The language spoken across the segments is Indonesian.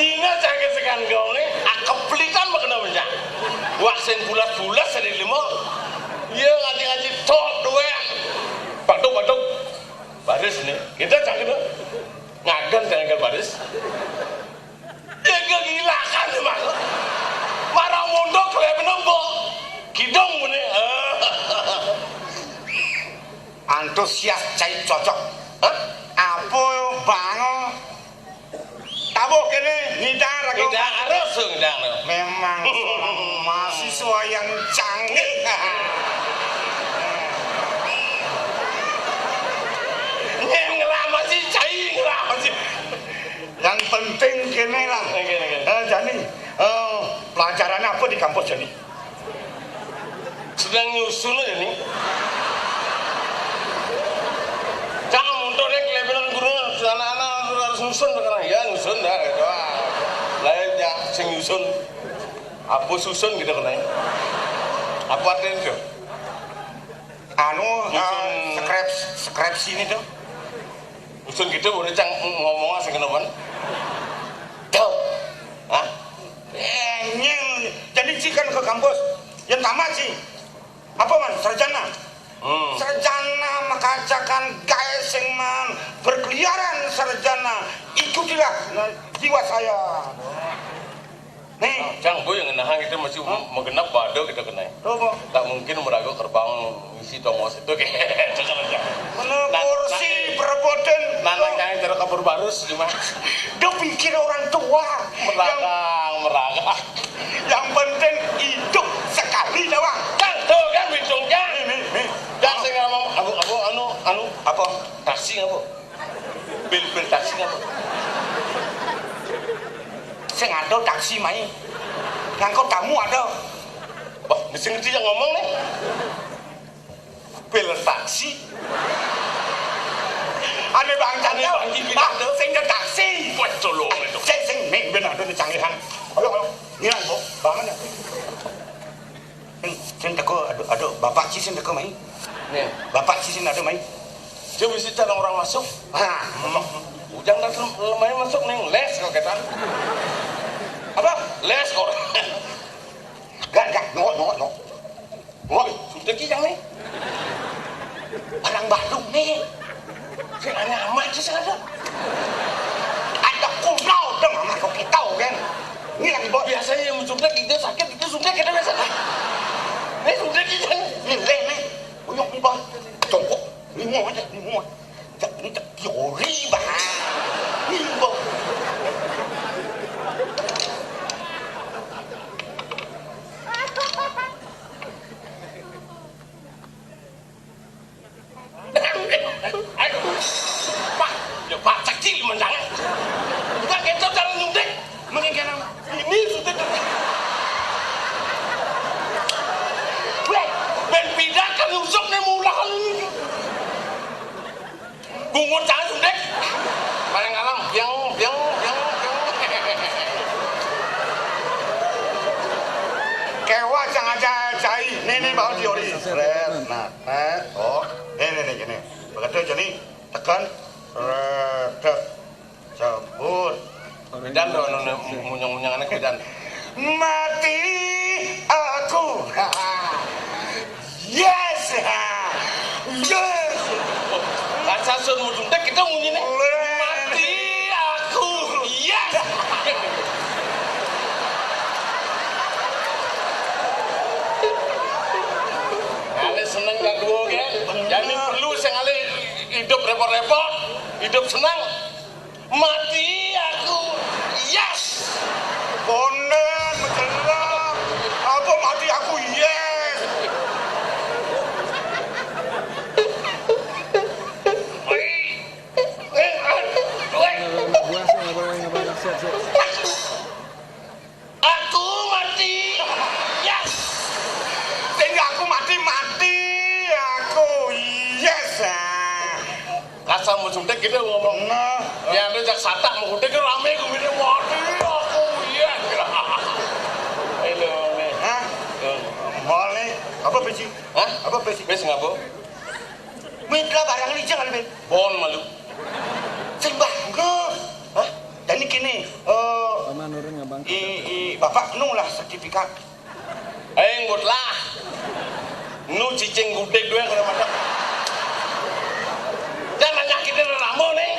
Cina cangke sekan gone, akepelitan makna menyak. Wah sen bulat-bulat seri limo. Iya ngaji-ngaji tok doang. Batuk-batuk. Baris nih, kita cangke dong. Ngagan cangke baris. Ya kegilakan nih mas. Marah mondok kayak menembok. Kidong mune. Antusias cai cocok. Hah? Apa bango? Tabuh kene ngidar aku. Ngidar harus ngidar. Memang mahasiswa yang canggih. Ngelama sih cai ngelama sih. Yang penting kene lah. Jani, pelajaran apa di kampus Jani? Sedang nyusun aja nih. Jangan munturnya kelebihan guru, anak-anak harus nyusun sekarang ya nyusun dah gitu. Lainnya sing nyusun, apa susun gitu kan? Apa artinya itu? Anu, skripsi ini tuh. Nyusun gitu boleh cang ngomong sing kenapan? Tuh, ah? Nyeng, jadi sih kan ke kampus, yang tamat sih. Apa man, sarjana? Sarjana makacakan gaya sing man berkeliaran sarjana, ikutilah jiwa saya. Nih, Cang boy yang ngenahang itu masih menggenap bado kita kena. Tak mungkin meragu kerbang isi tongos itu kayak cocok aja. Kursi perebutan. Nanang kain terus kabur barus cuma. Dia pikir orang tua. Meragang. Yang penting hidup sekali doang. Kan tuh kan bitung kan. Nih. Dan saya ngomong anu apa taksi apa? Bil taksi apa? Sing ada taksi mai. Ngangkut tamu ada. Wah, mesti ngerti yang ngomong nih. Bil taksi. Ane bang Ane bang iki Pak, sing ada taksi. Wes tolong itu. Sing ning ben ada di canggihan. Ayo. Ngilang, Bu. Bangun ya. Sing teko ada bapak sih sing teko mai. Nih, Bapak sih sing ada mai. dia bisa cara orang masuk. Hah. Ujang dan lemahnya masuk neng les kok ketan. Apa? Les kok. Gak, no. Sudah kijang nih. Orang Bandung nih. Sing aneh amat sih ada. Ada kuno dong sama kau kita kan. Ngilang bos. Biasanya yang sudah kita sakit itu sudah kita biasa. Nih sudah kijang. Nih. Uyuk nih bos. Tunggu. Limo aja. Ini teori bah. Limo. Pak cekil menjangan. Bukan kita jalan nyuntik. Mungkin kan Ini sudah. Ben pindah kan usuk nih mulah ini. Bungut jangan sundek. Paling alam biang. kewa jangan cai. Nih bawa teori. Nah. Oh, ini gini. Begitu jadi tekan. Cabut. Dan munyang anak dan Mati aku. Yes. rasa sun mudundek kita munyi nih mati aku yes. Ale seneng gak gue kan jadi perlu sing ale hidup repot-repot hidup senang mati aku yes. Bonen menjelang apa mati aku yes. Aku mati yes. Sehingga aku mati aku yes. Kasar mau suntik kita ngomong ya ada jak satak mau suntik rame gue bilang mati aku yes. Hello nih Boleh apa besi? hah Apa besi? besi ngapa Mitra barang licin kali ben. bon malu Sing bangga. Hah? Dan ini kini bapak nulah sertifikat. Ngut lah. Nu cicing gudeg doang kalau macam. Jangan nyakitin ramu nih.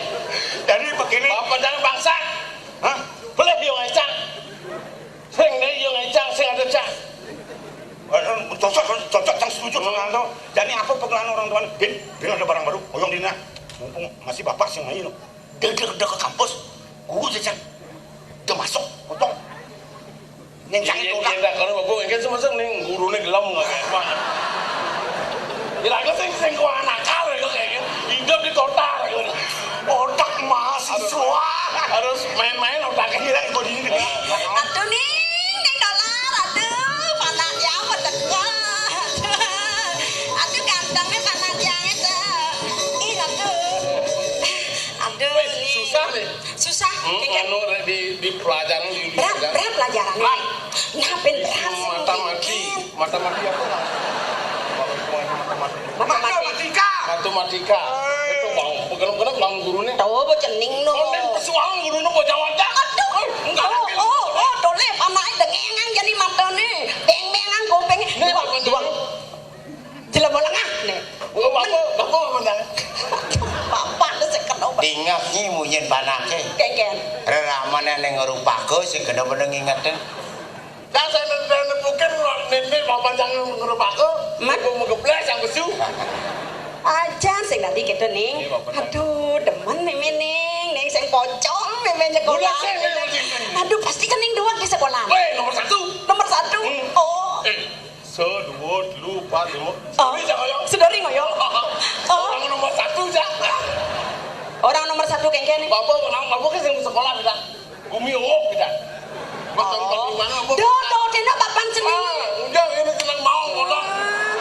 Jadi begini. Bapak jangan bangsa. Hah? Boleh yang ngecang. Sing deh yang ngecang, sing ada cang. Cocok yang setuju dengan itu. Jadi apa pengenalan orang tua? Bin ada barang baru. Oyong dina. Mumpung masih bapak sih main. Dia udah ke kampus. Guru jajan. Dia masuk. Potong. Yang jangan tolak. Iya, kalau bapak ingin semasa nih gurunya gelem nggak kayak apa. Kira-kira sing kau anak kau kayak gitu. Hidup di kota. Otak mahasiswa. Harus main-main otaknya kira itu di sini. Aduh ning dolar, aduh panak yang mendekat. Aduh gantengnya panak yang itu. Ih aduh. Susah nih. Susah. Anu di pelajaran di Berat pelajaran. Ngapain berat? Matematika apa nggak? Matematika. Matematika. Itu bang, bener-bener bang gurunya. Tahu apa cening no. Konten persoalan gurunya kok jawab dah. Aduh. Enggak. Tole panak dengengan jadi matane. Beng-bengan gopeng. Duang. Jelema lengah nih. Bapak menang. Bapak lu seket obat. Ingat nyi munyen panake. Kengken. Reraman yang ngerupake sing bener-bener ngingetin. Dan saya mungkin nenek bapak jangan ngerubahku. Mau ngebles yang besu. Ajan sing nanti gitu ning. Aduh, demen memen ning sing pocong memen sekolah. Aduh, pasti kan ning doang di sekolah. Nomor 1. Nomor 1. Oh. Sedua, lupa, lima. Sedori ngoyo. Orang nomor 1 aja. Orang nomor 1 kengken nih. Bapak kan sering sekolah kita. Bumi kita. Dodo dina bapan seni. Udah ini tenang mau ngomong.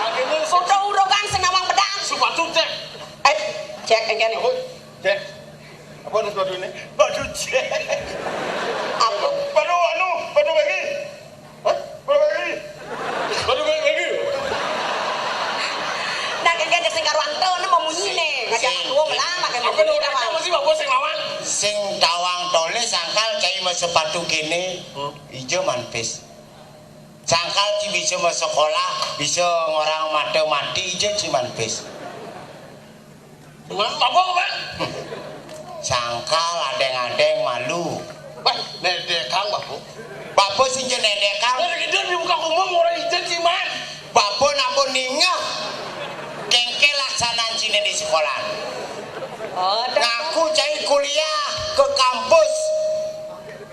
Akhirnya Foto urogan senawang pedang. sepatu cek. Cek kengken nih. Cek. Apa ada sepatu ini? Baju cek. Apa? Baju lagi. Hah? Baju lagi. Baru lagi. Nah kengken sing karo antone mau munyi nih. Ngajak gua melang makan. Apa nomor masih bapak sing lawan? Sing tawang tole sangkal kayak mas sepatu kene ijo manpis. Sangkal ci bisa mas sekolah, bisa ngorang mati ijo ci manpis. Bapak apa? Sangkal adeng-adeng malu. Wah, nedekang bapak. Bapak sing je nedekang. Dari kita di muka umum orang ijen sih man. Bapak napun ningah. Kengke laksanaan cine di sekolah. Ngaku cai kuliah ke kampus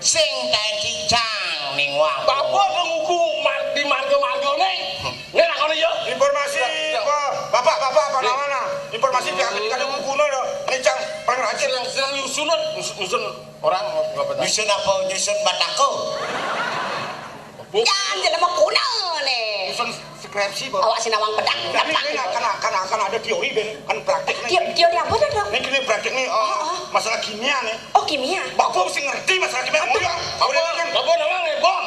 sing taen cicang ning wang. Bapak menguku di marga-marga nih. Ngenak kono yo. Informasi bapak apa namanya? Informasi pihak ketika ada bukunya ya. Nicang paling rajin. Sedang nyusun orang apa tadi? Nyusun batako. Jangan jelema kuna nih. Nyusun skripsi bapak. Awak sinawang pedang. Tapi ini kan ada teori kan praktik nih. Teori apa tuh dok? Ini praktik nih masalah kimia nih. Oh kimia. Bapak mesti ngerti masalah kimia. Bapak nawang bom.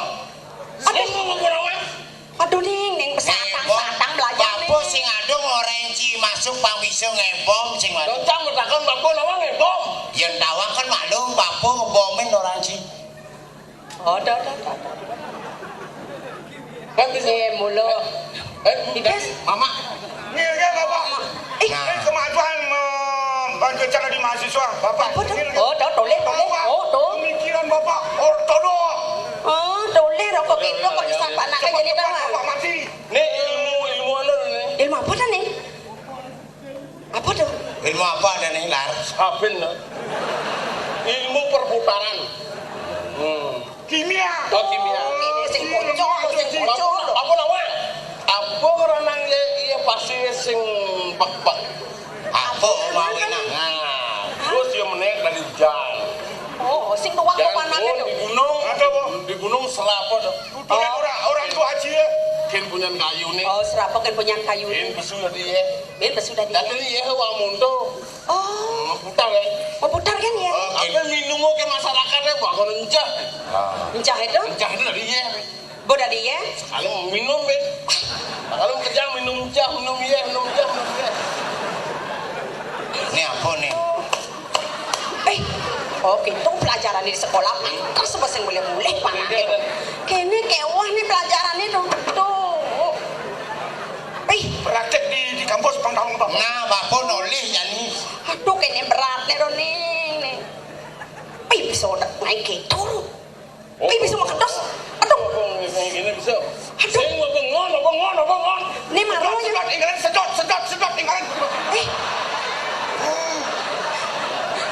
Semua bapak nawang. Aduh ning pesatang belajar nih. Bapak sing adung orenci masuk pangwiso ngebom sing waduh. Docang bertakon bapak nawang bom. Yen tawang kan maklum bapak ngebomin orenci. Oh dah. Kan bisa Mulu. Mama. Nih ya bapak. Ini kemajuan bantu cara di mahasiswa bapak. Oh dah toleh. Oh tuh. Pemikiran bapak ortodok. Oh toleh rokok itu kok bisa panaknya jadi tahu. Bapak mati. Nih ilmu anu nih. Ilmu apa dah nih? Apa tuh? Ilmu apa ada nih lar? Sabin no. Ilmu perputaran. Kimia. Oh kimia. Ini sing pocong. Apa nawang? Apa renang iya pasti sing bak. Apa mau nang? Terus dia menaik dari hujan. Oh, sing tuang Jangan panaknya tuh. di gunung serapa tuh. Orang tua aja ya. Kin punya kayu nih. Oh, serapakan punya kayu. Kin besu tadi ya. Ben besudah dia. Tadi ya wa mundo. Oh, Putar ya. mau putar kan ya? Apa minum ke masyarakatnya wah kono encah. Encah itu? Encah itu dari ya. Boda dia. Kalau minum ben. Kalau kerja minum encah, minum ya. Ini apa nih? Oh gitu pelajaran di sekolah terus sing mulai-mulai panake. Kene kewah nih pelajarannya tuh. Praktek di kampus pangdang Bapak. Nah, Bapak noleh yani. Aduh kene berat nih nih. Bisa udah naik gitu. Bisa makedos. Aduh. Gini bisa. Aduh. Sing ngongon. Nih marah ya. Sedot tinggalan.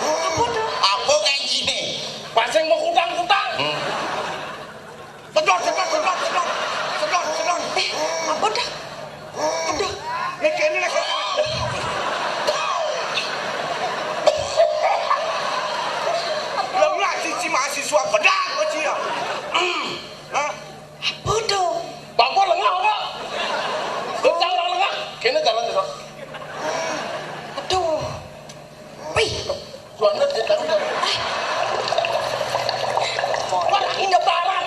Apa tuh? Apa kayak gini? Pasing mau kutang-kutang. Sedot. Apa dah? Aduh. Nek kene nek. Lemah cici mahasiswa pedang kecil ya. Hah? Apa tuh? Bapak lengah apa? Betul lengah. Kene jalan terus. Aduh. Suara dia jalan. Wah, ini barat.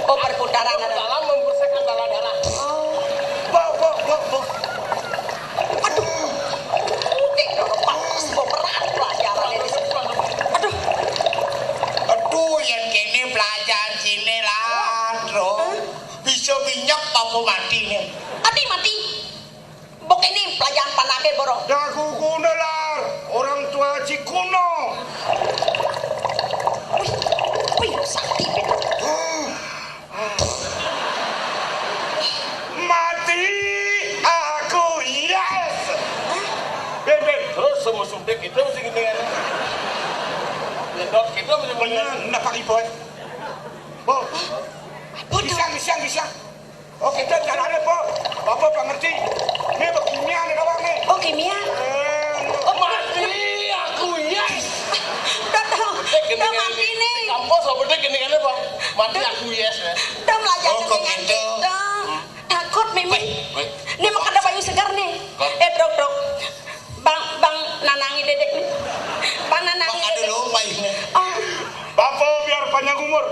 Oh perputaran ada. Dalam membersihkan darah-darah. Bo. Aduh. Pak, semua berat pelajaran ini. Aduh. Aduh, yang kene pelajaran sini lah, bro. Bisa minyak Bapak mati nih. Mati. Bok ini pelajaran panake borong. Dagu kuno lah. Orang tua Cikuno. Wih, sakti betul. Mati aku yes. Ben. Terus semua suntik kita mesti gini kan. Dok kita mesti Bener, nak pakai boy. Bo. Bisa. Oh kita caranya po. Bapak pengerti. Ini beginian nih kawan nih. Oh kimia. Oh mati aku yes. Udah mati nih. Kampus apa gini kan Pak? Mati aku yes ya. Udah belajar Oh, kok dengan gitu? kita. Takut Mimi. Baik. Ini mau ada bayu segar nih. Dok. Bang nanangi dedek nih. Bang nanangi Bang ada dedek. lupa ini. Oh, Bapak biar panjang umur.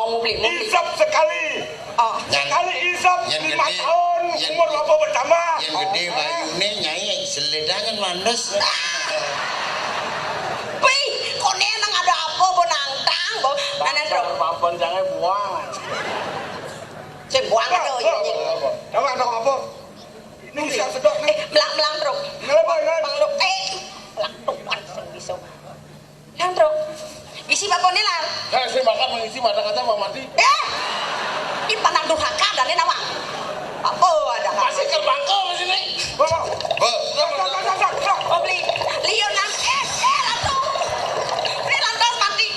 mau beli. Isap sekali. Oh, Sekali isap yang 5 gede. tahun Yang umur gede. bapak bertambah. Yang gede bayune nyai seledangan manus. Pi, kok nenang ada apa bo nangtang bo? Nanan dok. Papan jangan buang. Saya buang aja ya. Tahu apa? Ini isap sedot nih. Melang dok. Ngeleboy. Bang dok. Melang tuan sing bisa. Yang dok. Isi bakone lah. Saya makan mengisi mata kata mau mati. Ini pandang durhaka dan ini nama. Apa ada? Masih kerbangko di sini. Bapak. Bo, Oh beli. Lionel atuh. Ini lantas mati.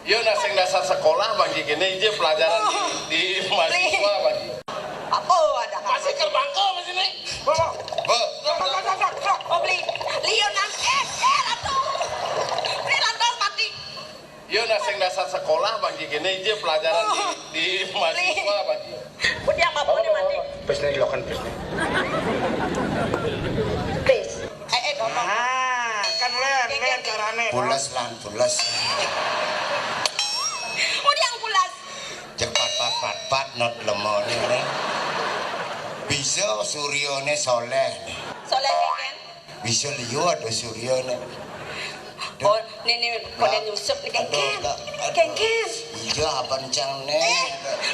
Yo naseng dasar sekolah bagi gini aja pelajaran di mahasiswa bagi. Apa ada? Masih kerbangko di sini. Bapak. bo. Oh beli. Lionel atuh. Ini lantas mati. Yo naseng dasar sekolah bagi gini aja pelajaran di mahasiswa bagi. Udah apa nih mati? Pesnya dilakukan pesnya. Please. Ngomong. Kan len carane. Pulas lan, pulas. Udah yang pulas. Cepat pat not lemon ini. Bisa suryone soleh. Soleh kan? Bisa liwat suryone. Oh, ini kode nyusup nih kan? Iya pancang nih.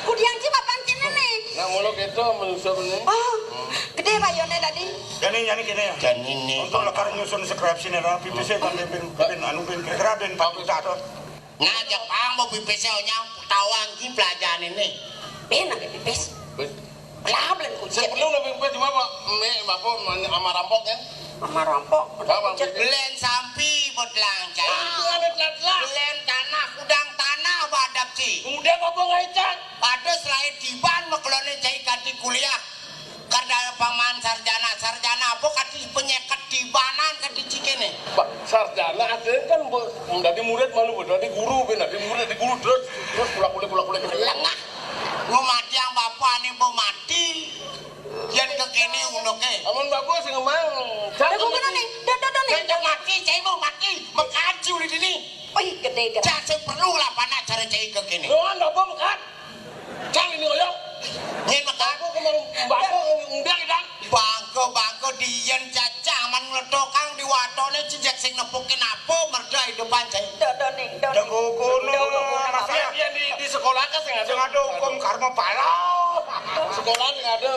Udah yang cip apaan cina nih? Nah muluk itu menyusup ini. Oh, gede bayonnya tadi. Jadi kini ya. Dan ini Untuk lekar nyusun skripsi nih rapi bisa kan ben anu ben kira ben Pak Ustaz. nah Jepang mau bipesnya tawang ki pelajaran ini. Ben ada pipis. Belah belum kucing. Sebelum lebih kuat cuma Pak, bapak sama rampok kan? Mama rampok. Belen sampi bodlang cai. Belen tanah kudang tanah badap ci. Kemudian bapak ngaicat. Ada selain diban maklone cai kati kuliah. Karena paman sarjana apa kati penyeket dibanan kati cikene. Pak sarjana ada kan menjadi murid malu menjadi guru terus pulang kuliah. Lengah. Lu mati yang bapak nih mau mati. Yang kekene unoke. Amun bapak sing ngomong. Ada gimana nih? Dadah nih. Yang mati cai mau mati. Mengaju di sini. Wih, gede. Jangan perlu lah panak cara cai kekene. Doan bapak mekat. Cang ini oyok. Nyen mekak. Aku kemarin bapak undang idang. Bangko diyen cacah man ngledokang di watone cijak sing nepukin apa merda hidupan cai. Dadah Dago kono. Yang di sekolah kan sing ada hukum karma pala. Sekolah sing ada.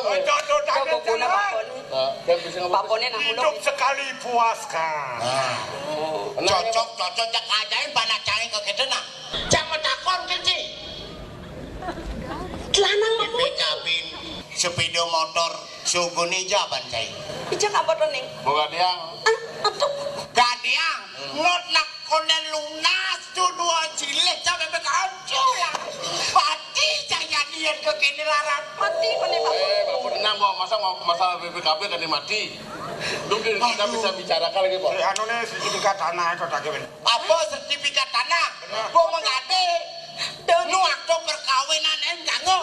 Guna papone nang hidup sekali puaskan. Cocok cak ajain panak cai kegedena. Jangan takon kenci. Lanang mamu. Kabin sepeda motor sugune jaban cai. Ijak apa to ning? Bukan yang Atuh. Gadiang ngot nak konen lunas tu dua cilik sampai berkacu lah. Pati jaya dia ke kini larat. Mati kene Bapak. Bapak tenang mau masalah BPKB kan mati. Mungkin kita bisa bicarakan lagi, Pak. Anu nih sertifikat tanah itu tak kewin. Apa sertifikat tanah? Gua mengade. Nu akto perkawinan enggango.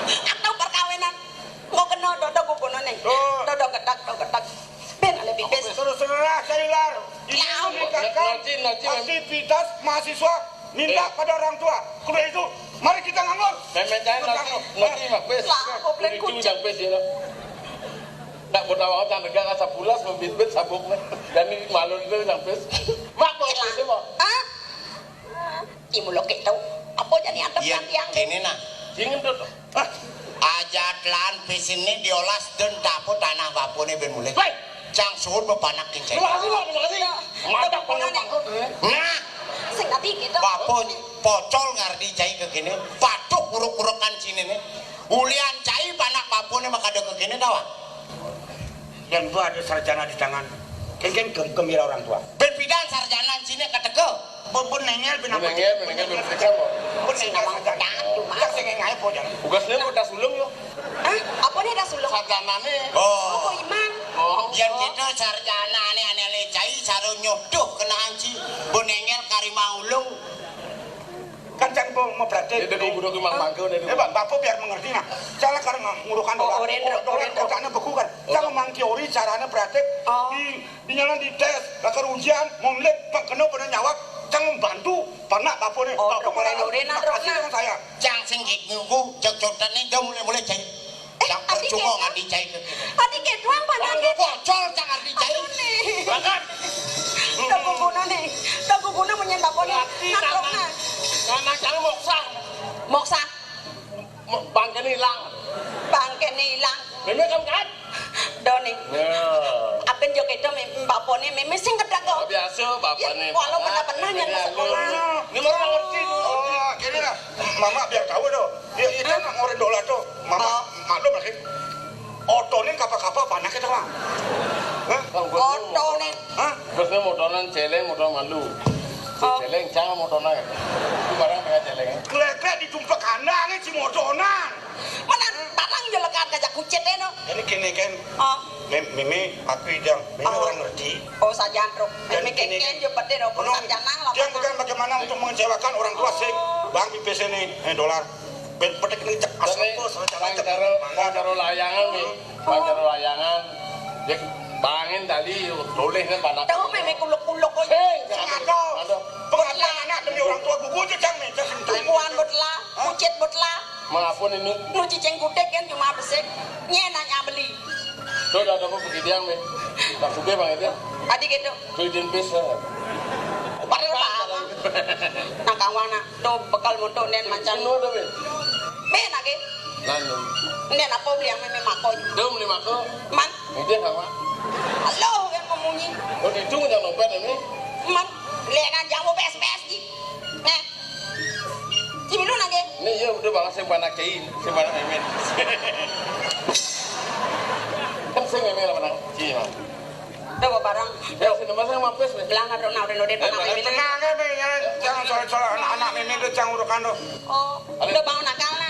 Akto perkawinan. Mau kena dodok kukono ning. Dodok ketak. Ben ale pipis. Saudara Sailar, ini meningkatkan aktivitas mahasiswa minta pada orang tua. Kuliah itu, mari kita nganggur. Memang nanti mak bes. Itu yang bes ya. Nak bertawar tang negara kasa pulas membit-bit sabuk dan ini malu itu yang bes. Mak kok itu mak. Hah? Imu lo tau. Apa jadi adep Iya, tiang? kini nah. Jangan tuh. Ajatlan pisinis diolas dan dapur tanah bapune ben mulai. Baik. Cang suhun bepanak kincai. Terima kasih. Mantap penumpang. Nah, Sing tadi gitu. bapun pocol ngardi cai ke kini. Patuk uruk-urukan sini nih. Ulian cai panak bapune makado ke kini tawa. Yang gua ada sarjana di tangan. Kengkeng gembira orang tua. Ben bidan sarjana sini keteke. Bebun nengel benapa? Menengel berfikir kok. Bebun nengel sarjana. Tak sengeng ngai po jangan. Tugasnya udah sulung yo. Hah? Apa nih dah sulung? Sarjanane. Oh, Oh, iman. yang kita sarjana aneh-aneh lecai saro nyodoh kena anci. Bonengel karimaulung. Kan cang mau praktek. Dia dari guru ke mangkau dari. Bapak biar mengerti nah. Salah karena ngurukan dolar kotanya beku kan. Cang mang teori caranya praktek. Di nyala di tes, bakal ujian, mau ngeliat pak kena pada nyawak. Cang membantu, panak bapak nih. Bapak Lorena. kasih dengan saya. Cang singgik nguku jok-jokan ini dia mulai cai. Cang percuma ngardi cai ke kini. Tadi ke doang pandangan. Bocol cang ngardi cai. Bahkan Dagu guna menyembah poni. Nakrokna. anak jangan Moksa. bangke hilang. Bangke hilang. Memang kan? Doni. Ya. Akan jo kita mbak poni memang sing kedak kok. Biasa bapak nih. Walau pernah nyana sekolah. Ini orang ngerti. Oh, gini lah. Mama biar tahu doh. Dia nak ngorek dolar tuh. Mama, maklum lagi. Oto nih kapal-kapal panak kita bang. Oto nih. Hah? Terusnya motoran celeng, motor malu. Celeng jangan motoran. Itu barang dengan celeng. Klek-klek di tumpak kandang si motonan. Mana tanang jo lekat kajak kucet no. Ini kini kan. Oh. Mimi, aku idang. Mimi orang ngerti. Oh sajantro. Mimi kengken jo pede no pun sajana lah. Dia bukan bagaimana untuk mengecewakan orang tua sih. Bang pipes ini dolar. Petek ini cek asal bos. Pangkaro layangan nih. Pangkaro layangan. Dia bangin tadi boleh kan panak. Tahu mimi kuluk-kuluk kok. Ada. Pengajian anak demi orang tua gugu aja cang nih. Tumpuan botla, kucet botla. Mengapun ini. Nu ciceng gudeg kan cuma besek. Nyenanya beli. Tuh ada apa begitu yang nih. Tak suka bang itu. Tadi gitu. Tuh izin bis. Padahal apa? Nah kawana, do bekal motor nen macan. Cino dah be. Ben lagi. Lalu. Nen apa beli yang meme makoy. Dom lima ko. Man, Ini sama. halo yang memunyi. Oh itu yang nombor ini. Man, lihat aja mau bes-bes ji. Nih. Cibilu lagi. Ini ya udah banget saya panak cain, saya panak memen. Kan saya memen lah panak cain mah. Do barang. Ya sini masa mampus be. Belang ada na udah panak meme. Tenang ya, Be. Jangan soal anak-anak Mimi itu jangan urukan do. Oh, udah bangun nakal na.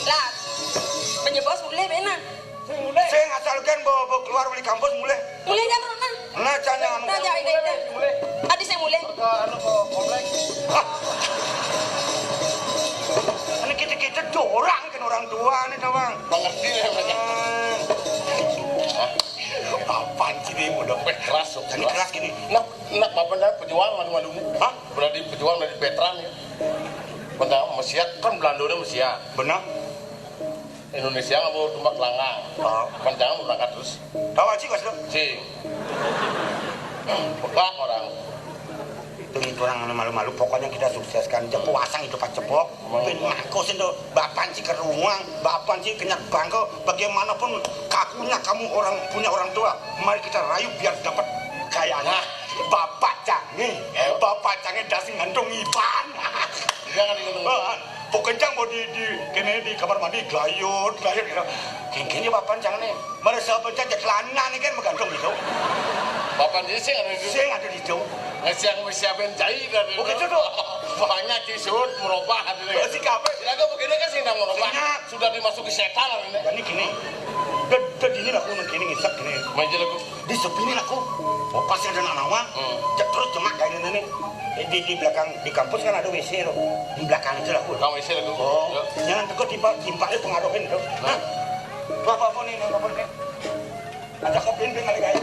Lah. Penyebos mulai benar. Saya ngasalkan bawa keluar dari kampus mulai. Mulai jangan na. Nah, jangan. Nah, jadi deh. Tadi saya mulai. Ke anu ke komplek. Ini kita dorang kan orang tua nih, bang. Mengerti ya mereka. Apaan sih ini udah Keras. jadi keras gini. Nak bapak dah pejuang malu-malu ni. Hah? Berarti pejuang dari veteran ya. Benda Mesiat kan Belandanya Mesiat. Benar. Indonesia nggak mau tumbak langgang. Oh. Panjangan berangkat terus. Tahu aja kok sudah. Si. Bekak orang. Itu orang malu-malu. Pokoknya kita sukseskan. Jepuk wasang hidup cepok. Ben mangko sendo. Bapak sih keruang. Bapak sih kenyak bangko. Bagaimanapun kakunya kamu orang punya orang tua. Mari kita rayu biar dapat kayaknya. Bapak canggih. Bapak canggih dasing gantung iban. Jangan dikentung. Pokoknya mau di kamar mandi glayut gitu. Kayaknya bapak jangan nih. Merasa baca celana nih kan menggantung itu. Bapak dia sih ada di Saya ada di situ. Ngasih siapin cai kan. Begitu tuh. Banyak cisut merubah hati Oh, si kape. Silakan begini kan sih nang merubah. Banyak. Sudah dimasuki setan lah ini. Jadi gini. Gini lah aku gini ngisak gini. Main lagu. Di sepini aku. Oh pasti ada anak nawang. Terus cuma kayak ini. Di belakang di kampus kan ada WC loh. Di belakang itu lah aku. Kamu isi lagu. Oh, jangan takut timpaknya pengaruhin tuh. Nah, apa nih, apa nih? Ada kopi kali gaya.